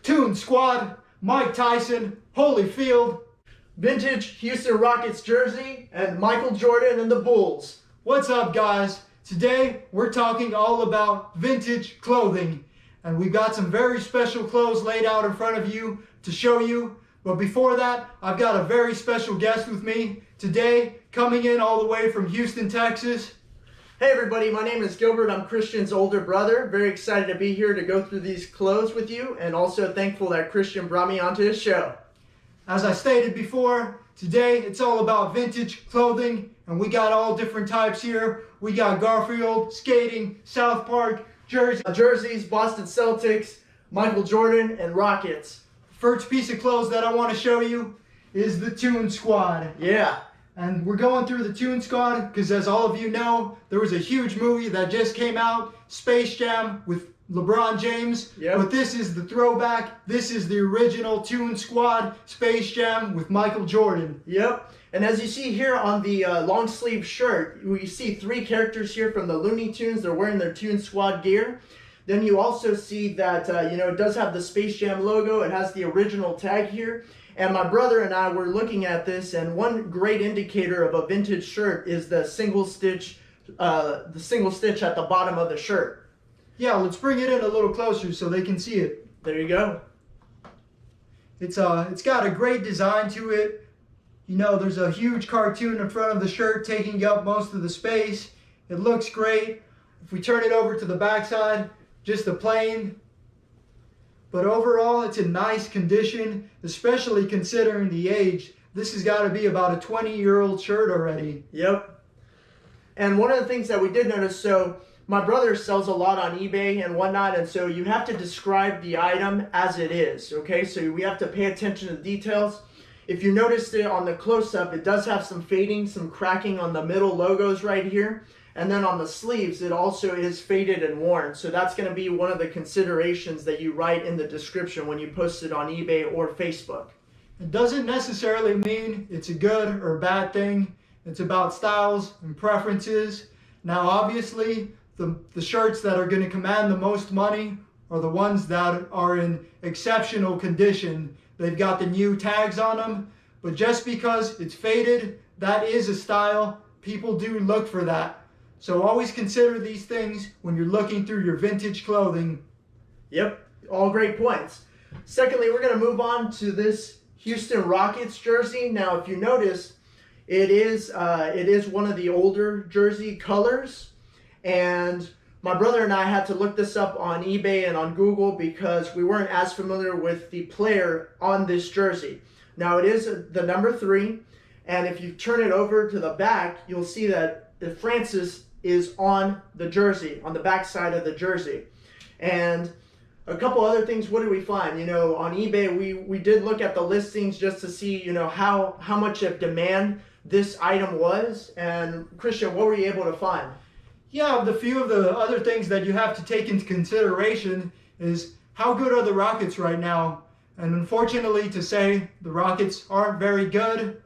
Toon Squad, Mike Tyson, Holyfield, Vintage Houston Rockets jersey, and Michael Jordan and the Bulls. What's up, guys? Today we're talking all about vintage clothing, and we've got some very special clothes laid out in front of you to show you. But before that, I've got a very special guest with me today, coming in all the way from Houston, Texas. Hey everybody, my name is Gilbert. I'm Christian's older brother. Very excited to be here to go through these clothes with you, and also thankful that Christian brought me onto his show. As I stated before, today it's all about vintage clothing, and we got all different types here. We got Garfield, skating, South Park, jerseys, Boston Celtics, Michael Jordan, and Rockets. First piece of clothes that I want to show you is the Toon Squad. Yeah. And we're going through the Toon Squad because, as all of you know, there was a huge movie that just came out, Space Jam, with LeBron James. Yep. But this is the throwback. This is the original Toon Squad, Space Jam with Michael Jordan. Yep. And as you see here on the long sleeve shirt, we see three characters here from the Looney Tunes. They're wearing their Toon Squad gear. Then you also see that, it does have the Space Jam logo. It has the original tag here. And my brother and I were looking at this, and one great indicator of a vintage shirt is the single stitch at the bottom of the shirt. Yeah, let's bring it in a little closer so they can see it. There you go. It's got a great design to it. You know, there's a huge cartoon in front of the shirt taking up most of the space. It looks great. If we turn it over to the back side, just a plain. But overall, it's in nice condition, especially considering the age. This has got to be about a 20-year-old shirt already. Yep. And one of the things that we did notice, so my brother sells a lot on eBay and whatnot, and so you have to describe the item as it is, okay? So we have to pay attention to the details. If you noticed it on the close-up, it does have some fading, some cracking on the middle logos right here. And then on the sleeves, it also is faded and worn. So that's going to be one of the considerations that you write in the description when you post it on eBay or Facebook. It doesn't necessarily mean it's a good or bad thing. It's about styles and preferences. Now, obviously, the shirts that are going to command the most money are the ones that are in exceptional condition. They've got the new tags on them. But just because it's faded, that is a style. People do look for that. So always consider these things when you're looking through your vintage clothing. Yep, all great points. Secondly, we're going to move on to this Houston Rockets jersey. Now, if you notice, it is one of the older jersey colors. And my brother and I had to look this up on eBay and on Google because we weren't as familiar with the player on this jersey. Now, it is the number 3. And if you turn it over to the back, you'll see that Francis is on the jersey, on the back side of the jersey. And a couple other things, what did we find? On eBay, we did look at the listings just to see, how much of demand this item was. And Christian, what were you able to find? Yeah, the few of the other things that you have to take into consideration is how good are the Rockets right now? And unfortunately to say, the Rockets aren't very good,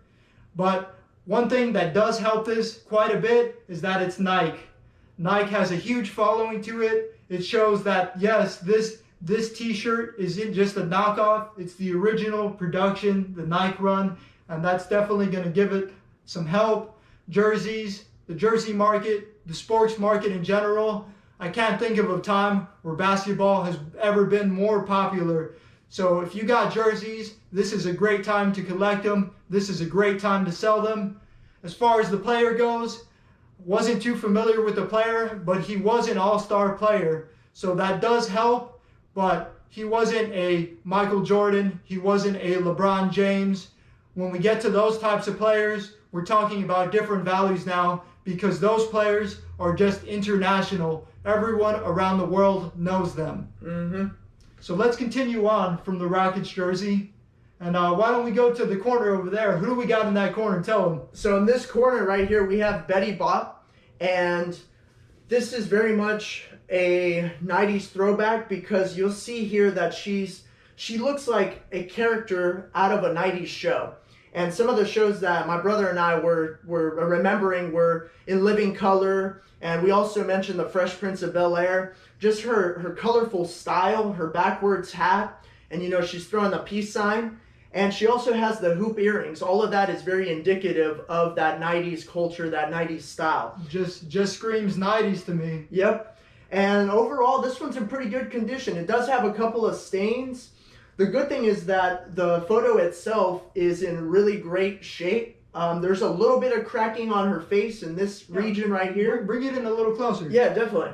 but one thing that does help this quite a bit is that it's Nike. Nike has a huge following to it. It shows that, yes, this t-shirt isn't just a knockoff. It's the original production, the Nike run, and that's definitely going to give it some help. Jerseys, the jersey market, the sports market in general. I can't think of a time where basketball has ever been more popular. So if you got jerseys, this is a great time to collect them. This is a great time to sell them. As far as the player goes, wasn't too familiar with the player, but he was an all-star player. So that does help, but he wasn't a Michael Jordan. He wasn't a LeBron James. When we get to those types of players, we're talking about different values now because those players are just international. Everyone around the world knows them. Mm-hmm. So let's continue on from the Rockets jersey. And why don't we go to the corner over there? Who do we got in that corner? Tell them. So in this corner right here, we have Betty Bopp. And this is very much a 90s throwback because you'll see here that she looks like a character out of a 90s show. And some of the shows that my brother and I were remembering were In Living Color, and we also mentioned The Fresh Prince of Bel-Air. Just her colorful style, her backwards hat, and she's throwing the peace sign. And she also has the hoop earrings. All of that is very indicative of that 90s culture, that 90s style. Just screams 90s to me. Yep. And overall, this one's in pretty good condition. It does have a couple of stains. The good thing is that the photo itself is in really great shape. There's a little bit of cracking on her face in this region right here. Bring it in a little closer. Yeah, definitely.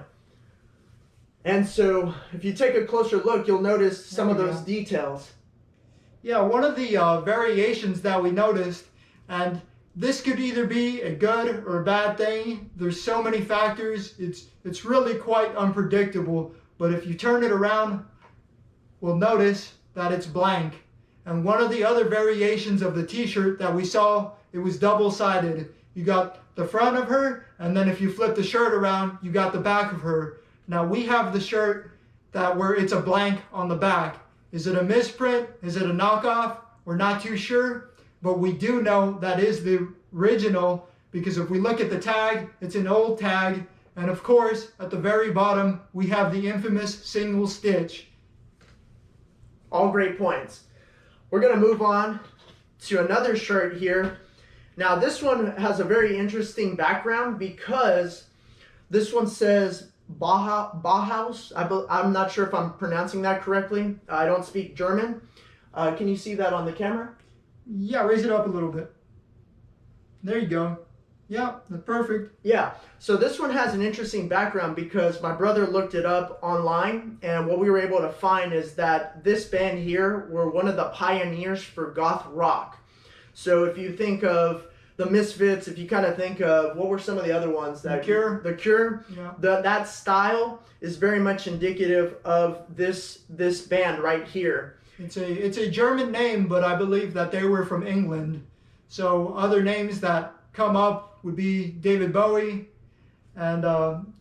And so if you take a closer look, you'll notice some of those details. Yeah, one of the variations that we noticed, and this could either be a good or a bad thing. There's so many factors. It's really quite unpredictable. But if you turn it around, we'll notice that it's blank. And one of the other variations of the t-shirt that we saw, it was double-sided. You got the front of her, and then if you flip the shirt around, you got the back of her. Now we have the shirt where it's a blank on the back. Is it a misprint? Is it a knockoff? We're not too sure, but we do know that is the original because if we look at the tag, it's an old tag. And of course, at the very bottom, we have the infamous single stitch. All great points. We're going to move on to another shirt here. Now, this one has a very interesting background because this one says Bauhaus. I'm not sure if I'm pronouncing that correctly. I don't speak German. Can you see that on the camera? Yeah, raise it up a little bit. There you go. Yeah, that's perfect. Yeah, so this one has an interesting background because my brother looked it up online, and what we were able to find is that this band here were one of the pioneers for goth rock. So if you think of the Misfits, if you kind of think of, what were some of the other ones? The Cure. The Cure. Yeah. That style is very much indicative of this band right here. It's a German name, but I believe that they were from England. So other names that come up would be David Bowie. And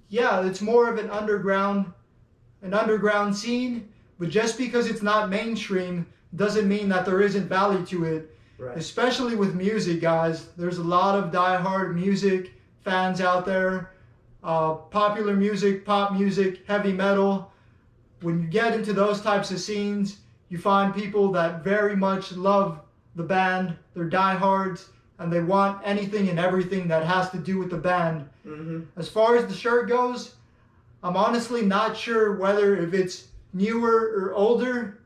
yeah, it's more of an underground scene. But just because it's not mainstream doesn't mean that there isn't value to it. Right. Especially with music, guys. There's a lot of diehard music fans out there. Popular music, pop music, heavy metal. When you get into those types of scenes, you find people that very much love the band. They're diehards, and they want anything and everything that has to do with the band. Mm-hmm. As far as the shirt goes, I'm honestly not sure whether if it's newer or older,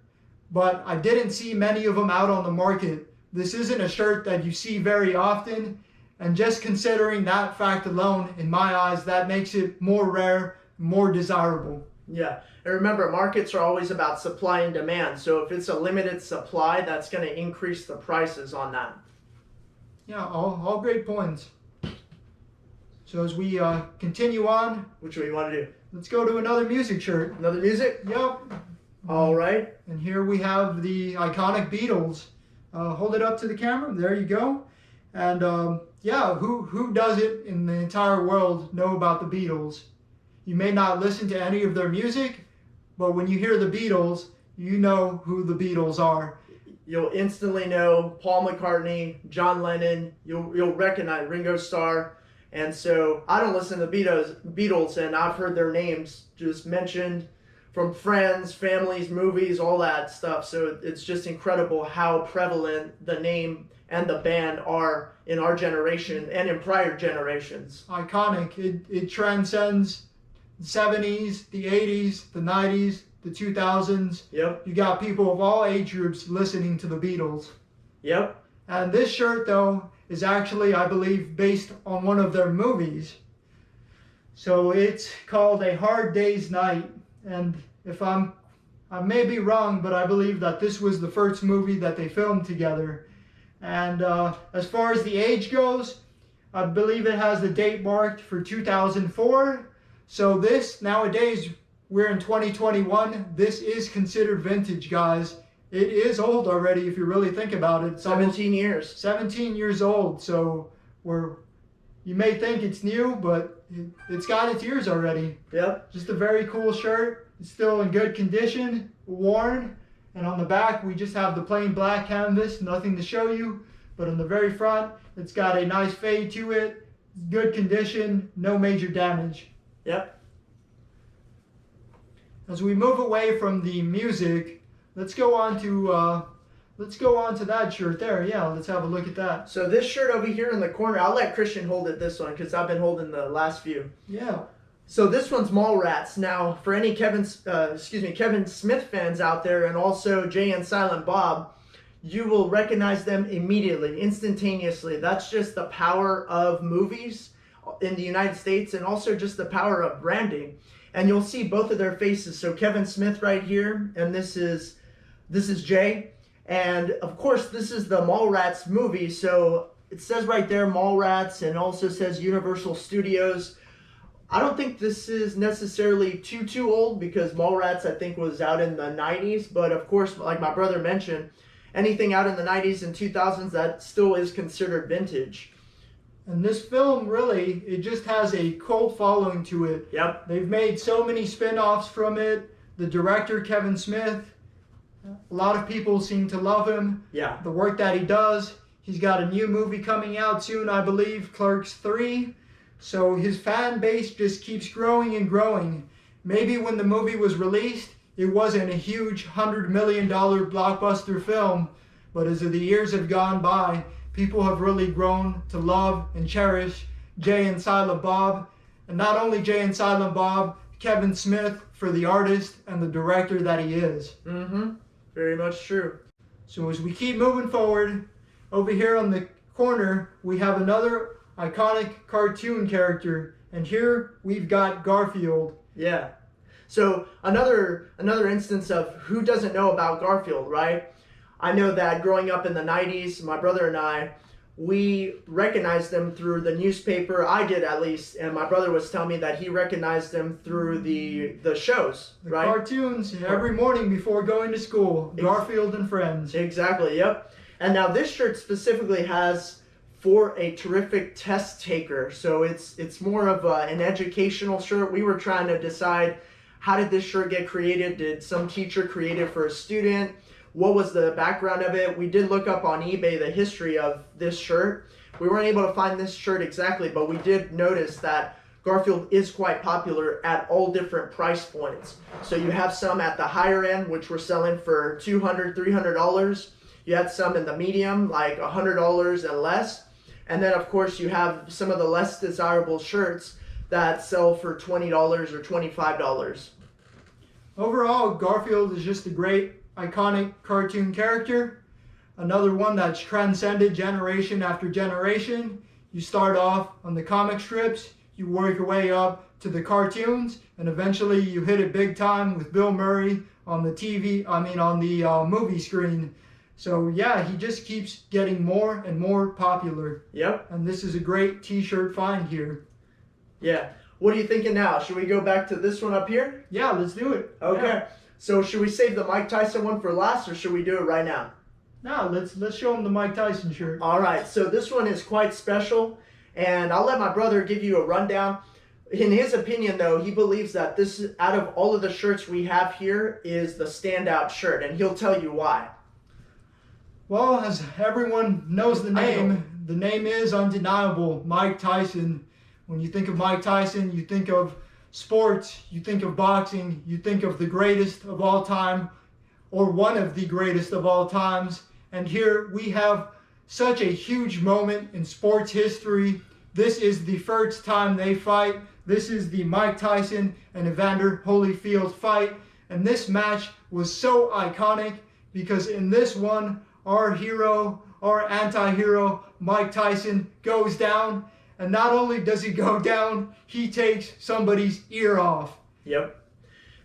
but I didn't see many of them out on the market. This isn't a shirt that you see very often, and just considering that fact alone, in my eyes, that makes it more rare, more desirable. Yeah, and remember, markets are always about supply and demand. So if it's a limited supply, that's going to increase the prices on that. Yeah, all great points. So as we continue on, Which way you want to do? let's go to another music shirt. Another music? Yep. All right. And here we have the iconic Beatles. Hold it up to the camera. There you go. And yeah, who does it in the entire world know about the Beatles? You may not listen to any of their music, but when you hear the Beatles, you know who the Beatles are. You'll instantly know Paul McCartney, John Lennon. You'll recognize Ringo Starr. And so I don't listen to Beatles, and I've heard their names just mentioned from friends, families, movies, all that stuff. So it's just incredible how prevalent the name and the band are in our generation and in prior generations. Iconic. It transcends the 70s, the 80s, the 90s, the 2000s. Yep. You got people of all age groups listening to the Beatles. Yep. And this shirt, though, is actually, I believe, based on one of their movies. So it's called A Hard Day's Night. And if I may be wrong, but I believe that this was the first movie that they filmed together. And as far as the age goes, I believe it has the date marked for 2004. So this, nowadays, we're in 2021. This is considered vintage, guys. It is old already if you really think about it. It's 17 years. 17 years old. So you may think it's new, but it's got its years already. Yep. Just a very cool shirt. It's still in good condition, worn. And on the back, we just have the plain black canvas, nothing to show you. But on the very front, it's got a nice fade to it. Good condition, no major damage. Yep. As we move away from the music, let's go on to that shirt there. Yeah, let's have a look at that. So this shirt over here in the corner, I'll let Christian hold it this one because I've been holding the last few. Yeah. So this one's Mallrats. Now, for any Kevin Smith fans out there, and also Jay and Silent Bob, you will recognize them immediately, instantaneously. That's just the power of movies in the United States, and also just the power of branding. And you'll see both of their faces. So Kevin Smith right here, and this is Jay. And of course, this is the Mallrats movie. So it says right there Mallrats, and also says Universal Studios. I don't think this is necessarily too old, because Mallrats I think was out in the 90s. But of course, like my brother mentioned, anything out in the 90s and 2000s, that still is considered vintage. And this film, really, it just has a cult following to it. Yep. They've made so many spin-offs from it. The director, Kevin Smith, a lot of people seem to love him. Yeah. The work that he does. He's got a new movie coming out soon, I believe, Clerks 3. So his fan base just keeps growing and growing. Maybe when the movie was released, it wasn't a huge $100 million blockbuster film. But as the years have gone by, people have really grown to love and cherish Jay and Silent Bob. And not only Jay and Silent Bob, Kevin Smith for the artist and the director that he is. Mm-hmm. Very much true. So as we keep moving forward, over here on the corner, we have another iconic cartoon character. And here we've got Garfield. Yeah. So another instance of who doesn't know about Garfield, right? I know that growing up in the 90s, my brother and I, we recognized them through the newspaper. I did, at least, and my brother was telling me that he recognized them through the shows, The right? cartoons every morning before going to school. Garfield and Friends. Exactly, yep. And now this shirt specifically has for a terrific test taker. So it's more of an educational shirt. We were trying to decide, how did this shirt get created? Did some teacher create it for a student? What was the background of it? We did look up on eBay the history of this shirt. We weren't able to find this shirt exactly, but we did notice that Garfield is quite popular at all different price points. So you have some at the higher end, which we're selling for $200, $300. You had some in the medium, like $100 and less. And then, of course, you have some of the less desirable shirts that sell for $20 or $25. Overall, Garfield is just a great, iconic cartoon character. Another one that's transcended generation after generation. You start off on the comic strips, you work your way up to the cartoons, and eventually you hit it big time with Bill Murray on the movie screen. So yeah, he just keeps getting more and more popular. Yep. And this is a great t-shirt find here. Yeah. What are you thinking now? Should we go back to this one up here? Yeah, let's do it. Okay. Yeah. So should we save the Mike Tyson one for last, or should we do it right now? Now let's show him the Mike Tyson shirt. All right. So this one is quite special, and I'll let my brother give you a rundown. In his opinion, though, he believes that this, out of all of the shirts we have here, is the standout shirt, and he'll tell you why. Well, as everyone knows the name is undeniable, Mike Tyson. When you think of Mike Tyson, you think of sports, you think of boxing, you think of the greatest of all time, or one of the greatest of all times. And here we have such a huge moment in sports history. This is the first time they fight. This is the Mike Tyson and Evander Holyfield fight. And this match was so iconic because in this one, our hero, our anti-hero, Mike Tyson, goes down. And not only does he go down, he takes somebody's ear off. Yep.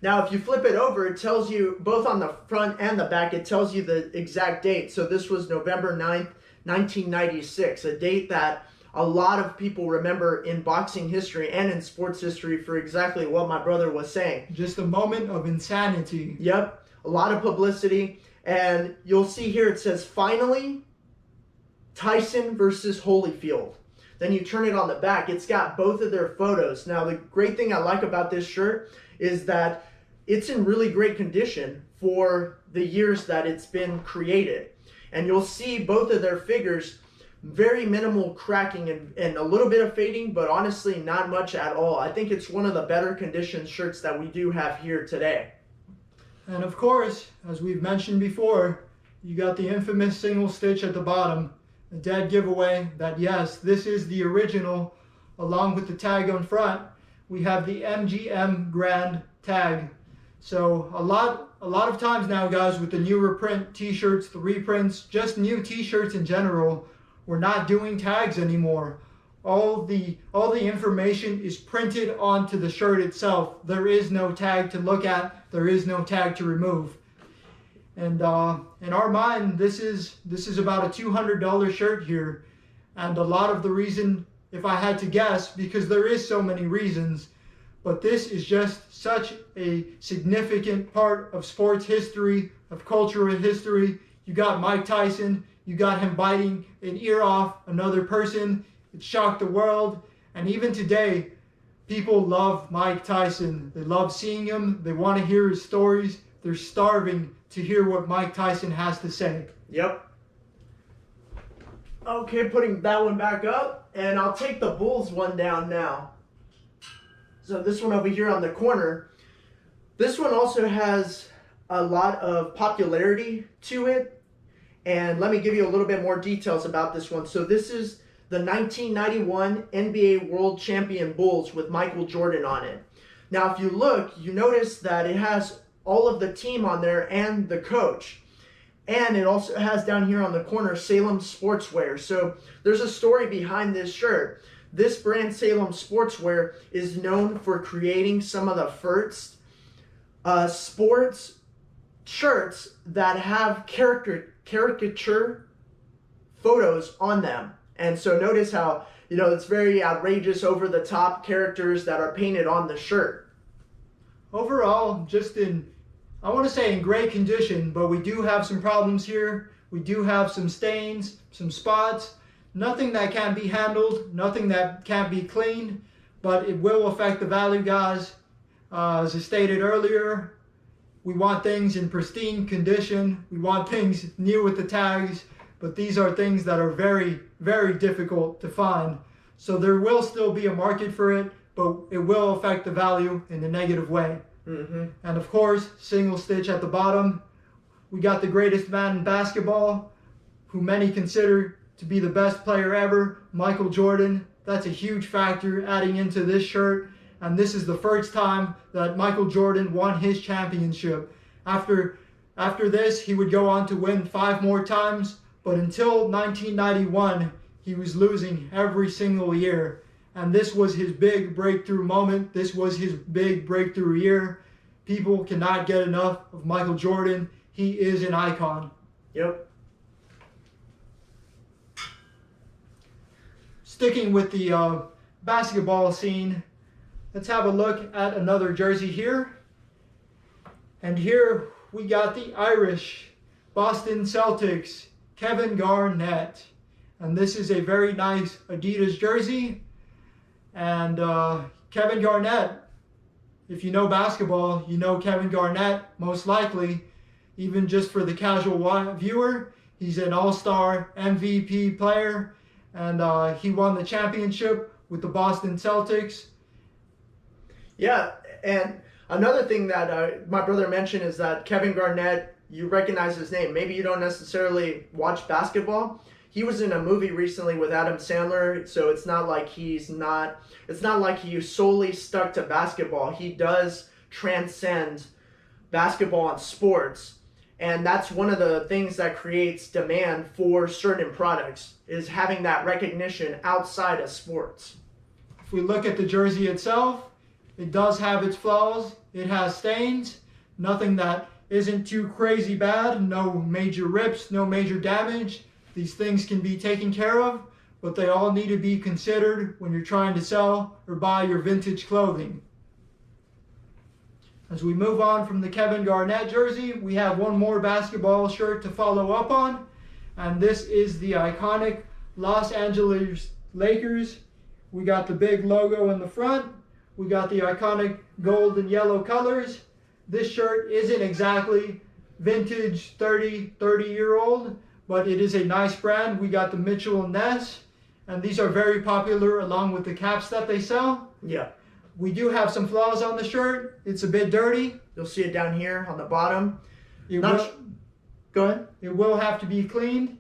Now, if you flip it over, it tells you, both on the front and the back, it tells you the exact date. So this was November 9th, 1996, a date that a lot of people remember in boxing history and in sports history for exactly what my brother was saying. Just a moment of insanity. Yep. A lot of publicity. And you'll see here it says, finally, Tyson versus Holyfield. Then you turn it on the back, it's got both of their photos. Now, the great thing I like about this shirt is that it's in really great condition for the years that it's been created. And you'll see both of their figures, very minimal cracking and a little bit of fading, but honestly, not much at all. I think it's one of the better conditioned shirts that we do have here today. And of course, as we've mentioned before, you got the infamous single stitch at the bottom, a dead giveaway that yes, this is the original. Along with the tag on front, we have the MGM Grand tag. So a lot of times now, guys, with the new reprint t-shirts, the reprints, just new t-shirts in general, we're not doing tags anymore. All the information is printed onto the shirt itself. There is no tag to look at. There is no tag to remove. And in our mind, this is about a $200 shirt here. And a lot of the reason, if I had to guess, because there is so many reasons, but this is just such a significant part of sports history, of cultural history. You got Mike Tyson, you got him biting an ear off another person. It shocked the world. And even today, people love Mike Tyson. They love seeing him. They want to hear his stories. They're starving to hear what Mike Tyson has to say. Yep. Okay, putting that one back up, and I'll take the Bulls one down now. So this one over here on the corner, this one also has a lot of popularity to it. And let me give you a little bit more details about this one. So this is the 1991 NBA World Champion Bulls with Michael Jordan on it. Now, if you look, you notice that it has all of the team on there and the coach. And it also has down here on the corner Salem Sportswear. So there's a story behind this shirt. This brand, Salem Sportswear, is known for creating some of the first sports shirts that have caricature photos on them. And so notice how, it's very outrageous, over-the-top characters that are painted on the shirt. Overall, I want to say in great condition, but we do have some problems here. We do have some stains, some spots. Nothing that can't be handled, nothing that can't be cleaned, but it will affect the value, guys. As I stated earlier, we want things in pristine condition. We want things new with the tags, but these are things that are very, very difficult to find. So there will still be a market for it, but it will affect the value in a negative way. Mm-hmm. And of course, single stitch at the bottom. We got the greatest man in basketball, who many consider to be the best player ever, Michael Jordan. That's a huge factor adding into this shirt. And this is the first time that Michael Jordan won his championship. After this, he would go on to win 5 more times. But until 1991, he was losing every single year. And this was his big breakthrough moment. This was his big breakthrough year. People cannot get enough of Michael Jordan. He is an icon. Yep. Sticking with the basketball scene, let's have a look at another jersey here. And here we got the Irish Boston Celtics, Kevin Garnett. And this is a very nice Adidas jersey. And Kevin Garnett, if you know basketball, you know Kevin Garnett, most likely, even just for the casual viewer. He's an all-star MVP player. And he won the championship with the Boston Celtics. Yeah, and another thing that my brother mentioned is that Kevin Garnett, you recognize his name. Maybe you don't necessarily watch basketball. He was in a movie recently with Adam Sandler, so it's not like he solely stuck to basketball. He does transcend basketball and sports. And that's one of the things that creates demand for certain products, is having that recognition outside of sports. If we look at the jersey itself, it does have its flaws. It has stains, nothing that isn't too crazy bad, no major rips, no major damage. These things can be taken care of, but they all need to be considered when you're trying to sell or buy your vintage clothing. As we move on from the Kevin Garnett jersey, we have one more basketball shirt to follow up on, and this is the iconic Los Angeles Lakers. We got the big logo in the front. We got the iconic gold and yellow colors. This shirt isn't exactly vintage 30-year-old, but it is a nice brand. We got the Mitchell & Ness, and these are very popular along with the caps that they sell. Yeah. We do have some flaws on the shirt. It's a bit dirty. You'll see it down here on the bottom. Go ahead. It will have to be cleaned.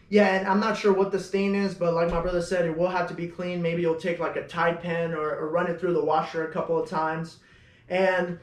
Yeah, and I'm not sure what the stain is, but like my brother said, it will have to be cleaned. Maybe you'll take like a Tide pen or run it through the washer a couple of times. And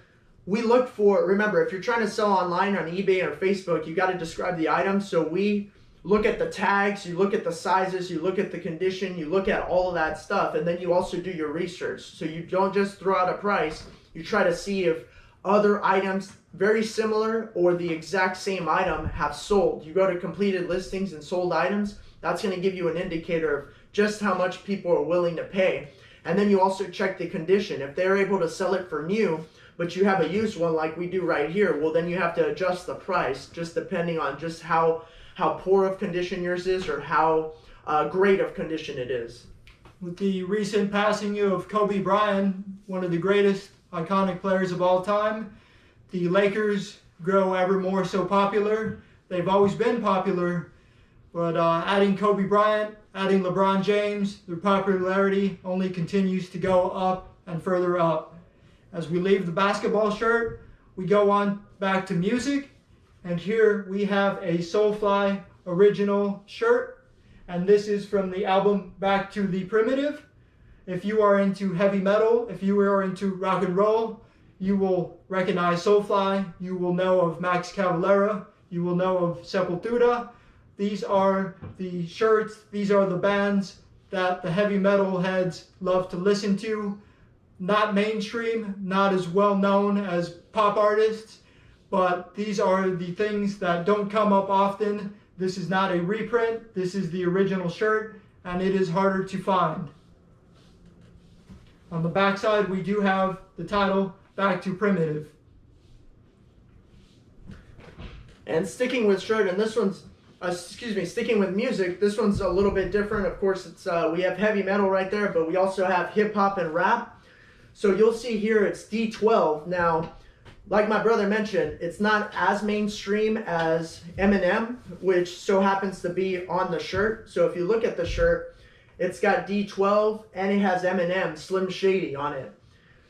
we look for, remember, if you're trying to sell online on eBay or Facebook, you got to describe the item. So we look at the tags, you look at the sizes, you look at the condition, you look at all of that stuff, and then you also do your research. So you don't just throw out a price, you try to see if other items very similar or the exact same item have sold. You go to completed listings and sold items, that's going to give you an indicator of just how much people are willing to pay. And then you also check the condition. If they're able to sell it for new, but you have a used one like we do right here, well then you have to adjust the price just depending on just how poor of condition yours is or how great of condition it is. With the recent passing of Kobe Bryant, one of the greatest iconic players of all time, the Lakers grow ever more so popular. They've always been popular, but adding Kobe Bryant, adding LeBron James, their popularity only continues to go up and further up. As we leave the basketball shirt, we go on back to music, and here we have a Soulfly original shirt, and this is from the album Back to the Primitive. If you are into heavy metal, if you are into rock and roll, you will recognize Soulfly, you will know of Max Cavalera, you will know of Sepultura. These are the shirts, these are the bands that the heavy metal heads love to listen to. Not mainstream, not as well known as pop artists, but these are the things that don't come up often. This is not a reprint, this is the original shirt, and it is harder to find. On the back side, we do have the title, Back to Primitive. And sticking with shirt, and this one's, sticking with music, this one's a little bit different. Of course, it's we have heavy metal right there, but we also have hip hop and rap. So you'll see here it's D12. Now, like my brother mentioned, it's not as mainstream as Eminem, which so happens to be on the shirt. So if you look at the shirt, it's got D12 and it has Eminem, Slim Shady on it.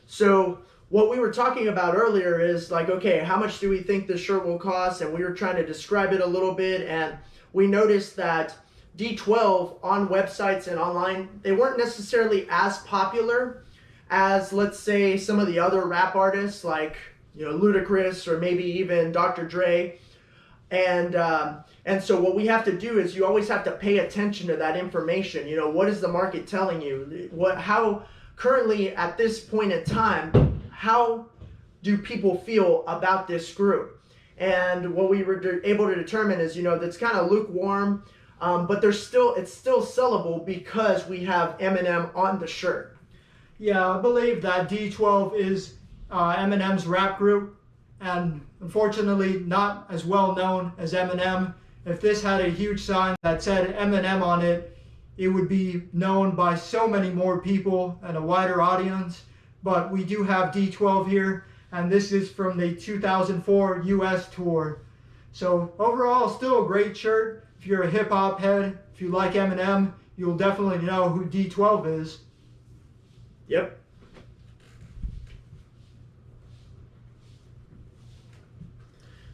So what we were talking about earlier is like, okay, how much do we think this shirt will cost? And we were trying to describe it a little bit, and we noticed that D12 on websites and online, they weren't necessarily as popular as, let's say, some of the other rap artists like, Ludacris or maybe even Dr. Dre. And so what we have to do is you always have to pay attention to that information. What is the market telling you? How currently at this point in time, how do people feel about this group? And what we were able to determine is, that's kind of lukewarm, but it's still sellable because we have Eminem on the shirt. Yeah, I believe that D12 is Eminem's rap group, and unfortunately not as well known as Eminem. If this had a huge sign that said Eminem on it, it would be known by so many more people and a wider audience. But we do have D12 here, and this is from the 2004 US tour. So overall, still a great shirt. If you're a hip hop head, if you like Eminem, you'll definitely know who D12 is. Yep.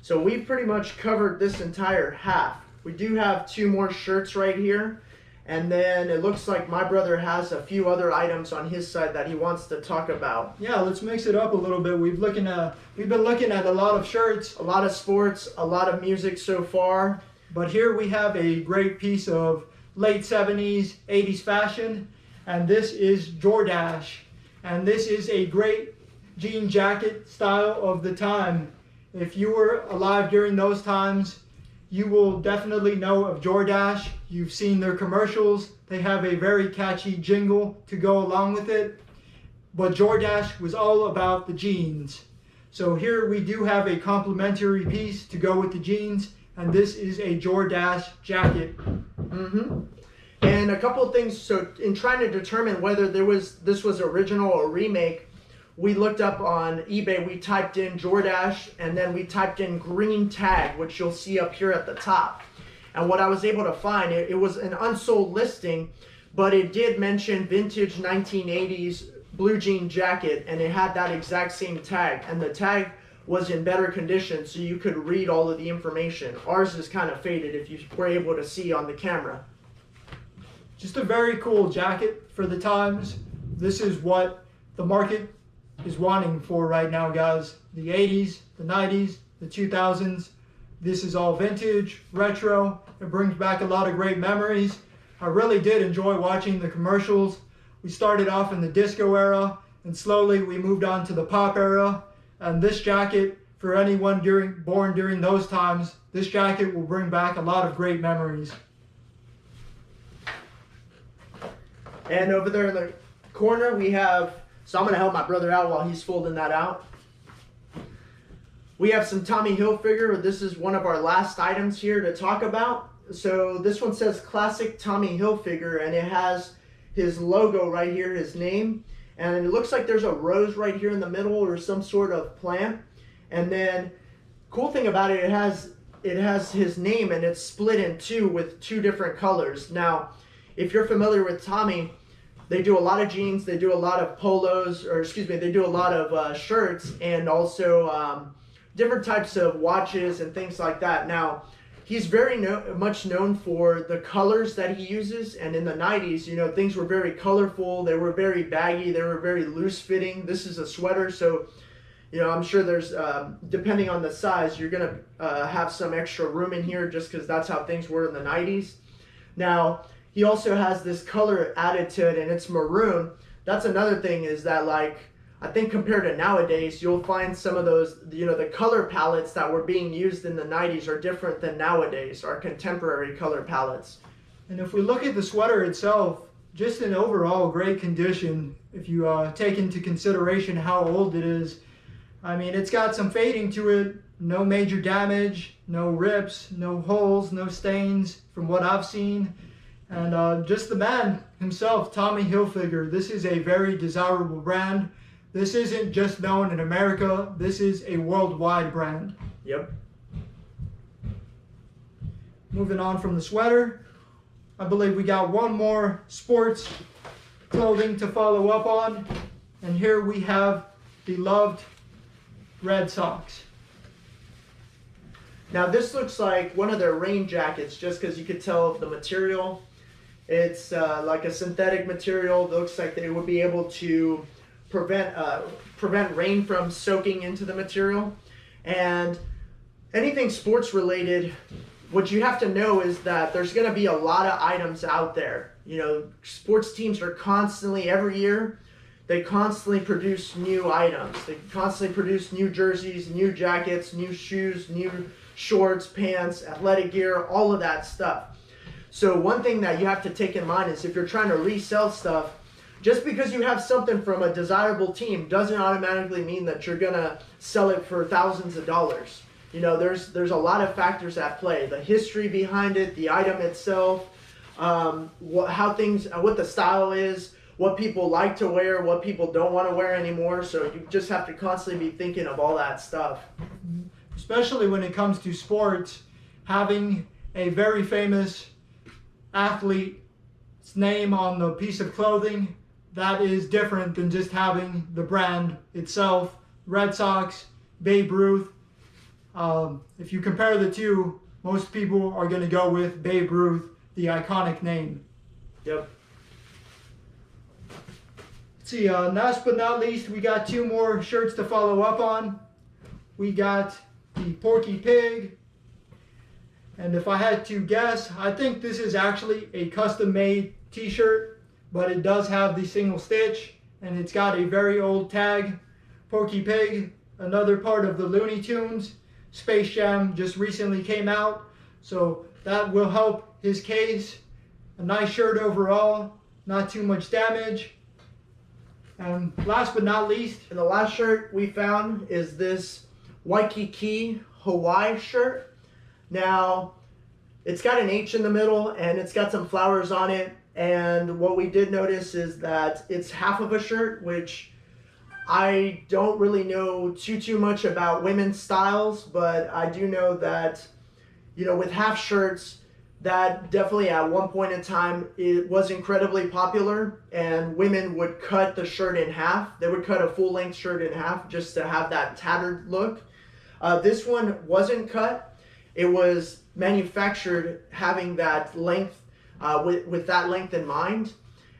So we've pretty much covered this entire half. We do have two more shirts right here. And then it looks like my brother has a few other items on his side that he wants to talk about. Yeah, let's mix it up a little bit. We've been looking at a lot of shirts, a lot of sports, a lot of music so far. But here we have a great piece of late 70s, 80s fashion. And this is Jordache. And this is a great jean jacket style of the time. If you were alive during those times, you will definitely know of Jordache. You've seen their commercials. They have a very catchy jingle to go along with it. But Jordache was all about the jeans. So here we do have a complimentary piece to go with the jeans. And this is a Jordache jacket. And a couple of things, so in trying to determine whether this was original or remake, we looked up on eBay, we typed in Jordache, and then we typed in green tag, which you'll see up here at the top. And what I was able to find, it was an unsold listing, but it did mention vintage 1980s blue jean jacket, and it had that exact same tag, and the tag was in better condition so you could read all of the information. Ours is kind of faded, if you were able to see on the camera. Just a very cool jacket for the times. This is what the market is wanting for right now, guys. The 80s, the 90s, the 2000s. This is all vintage, retro. It brings back a lot of great memories. I really did enjoy watching the commercials. We started off in the disco era, and slowly we moved on to the pop era. And this jacket, for anyone born during those times, this jacket will bring back a lot of great memories. And over there in the corner we have, so I'm going to help my brother out while he's folding that out. We have some Tommy Hilfiger. This is one of our last items here to talk about. So this one says Classic Tommy Hilfiger, and it has his logo right here, his name. And it looks like there's a rose right here in the middle or some sort of plant. And then, cool thing about it, it has his name, and it's split in two with two different colors. Now, if you're familiar with Tommy, they do a lot of jeans, they do a lot of polos, or excuse me, they do a lot of shirts, and also different types of watches and things like that. Now, he's very much known for the colors that he uses, and in the 90s, you know, things were very colorful, they were very baggy, they were very loose fitting. This is a sweater, so, you know, I'm sure there's, depending on the size, you're going to have some extra room in here just because that's how things were in the 90s. Now, he also has this color added to it, and it's maroon. That's another thing, is that, like, I think compared to nowadays, you'll find some of those, you know, the color palettes that were being used in the 90s are different than nowadays, our contemporary color palettes. And if we look at the sweater itself, just in overall great condition, if you take into consideration how old it is. I mean, it's got some fading to it, no major damage, no rips, no holes, no stains from what I've seen. And just the man himself, Tommy Hilfiger, this is a very desirable brand. This isn't just known in America, this is a worldwide brand. Yep. Moving on from the sweater, I believe we got one more sports clothing to follow up on. And here we have the loved Red Sox. Now this looks like one of their rain jackets, just because you could tell the material. It's like a synthetic material. It looks like they would be able to prevent rain from soaking into the material. And anything sports related, what you have to know is that there's going to be a lot of items out there. You know, sports teams are constantly, every year, they constantly produce new items. They constantly produce new jerseys, new jackets, new shoes, new shorts, pants, athletic gear, all of that stuff. So one thing that you have to take in mind is if you're trying to resell stuff, just because you have something from a desirable team doesn't automatically mean that you're gonna sell it for thousands of dollars. You know, there's a lot of factors at play. The history behind it, the item itself, what the style is, what people like to wear, what people don't want to wear anymore. So you just have to constantly be thinking of all that stuff. Especially when it comes to sports, having a very famous athlete's name on the piece of clothing, that is different than just having the brand itself. Red Sox, Babe Ruth. If you compare the two, most people are going to go with Babe Ruth, the iconic name. Yep. Let's see, last but not least, we got two more shirts to follow up on. We got the Porky Pig. And if I had to guess, I think this is actually a custom-made t-shirt, but it does have the single stitch, and it's got a very old tag. Porky Pig, another part of the Looney Tunes. Space Jam just recently came out, so that will help his case. A nice shirt overall, not too much damage. And last but not least, and the last shirt we found is this Waikiki Hawaii shirt. Now, it's got an H in the middle, and it's got some flowers on it. And what we did notice is that it's half of a shirt, which I don't really know too much about women's styles, but I do know that, you know, with half shirts, That definitely at one point in time it was incredibly popular, and women would cut the shirt in half. They would cut a full-length shirt in half just to have that tattered look. This one wasn't cut. It was manufactured having that length, with that length in mind.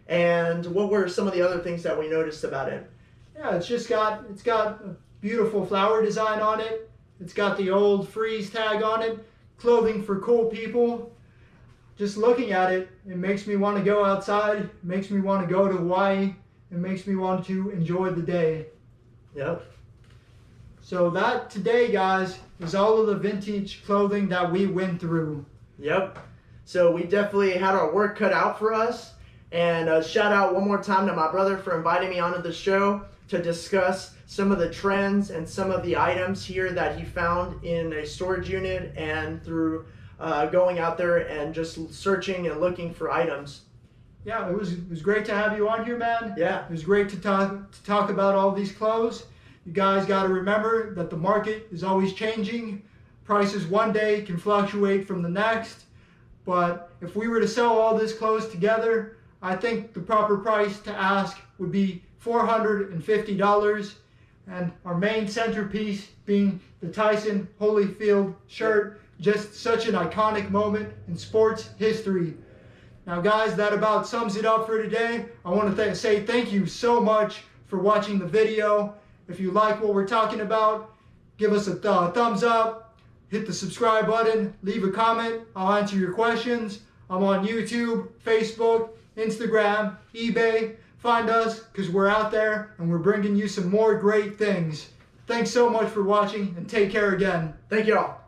And what were some of the other things that we noticed about it? Yeah, it's got a beautiful flower design on it. It's got the old freeze tag on it. Clothing for cool people. Just looking at it, it makes me want to go outside. It makes me want to go to Hawaii. It makes me want to enjoy the day. Yep. So that today, guys, is all of the vintage clothing that we went through. Yep. So we definitely had our work cut out for us. And shout out one more time to my brother for inviting me onto the show to discuss some of the trends and some of the items here that he found in a storage unit and through going out there and just searching and looking for items. Yeah, it was great to have you on here, man. Yeah. It was great to talk about all these clothes. You guys got to remember that the market is always changing. Prices one day can fluctuate from the next. But if we were to sell all this clothes together, I think the proper price to ask would be $450. And our main centerpiece being the Tyson Holyfield shirt. Just such an iconic moment in sports history. Now guys, that about sums it up for today. I want to say thank you so much for watching the video. If you like what we're talking about, give us a thumbs up, hit the subscribe button, leave a comment. I'll answer your questions. I'm on YouTube, Facebook, Instagram, eBay. Find us because we're out there and we're bringing you some more great things. Thanks so much for watching and take care again. Thank you all.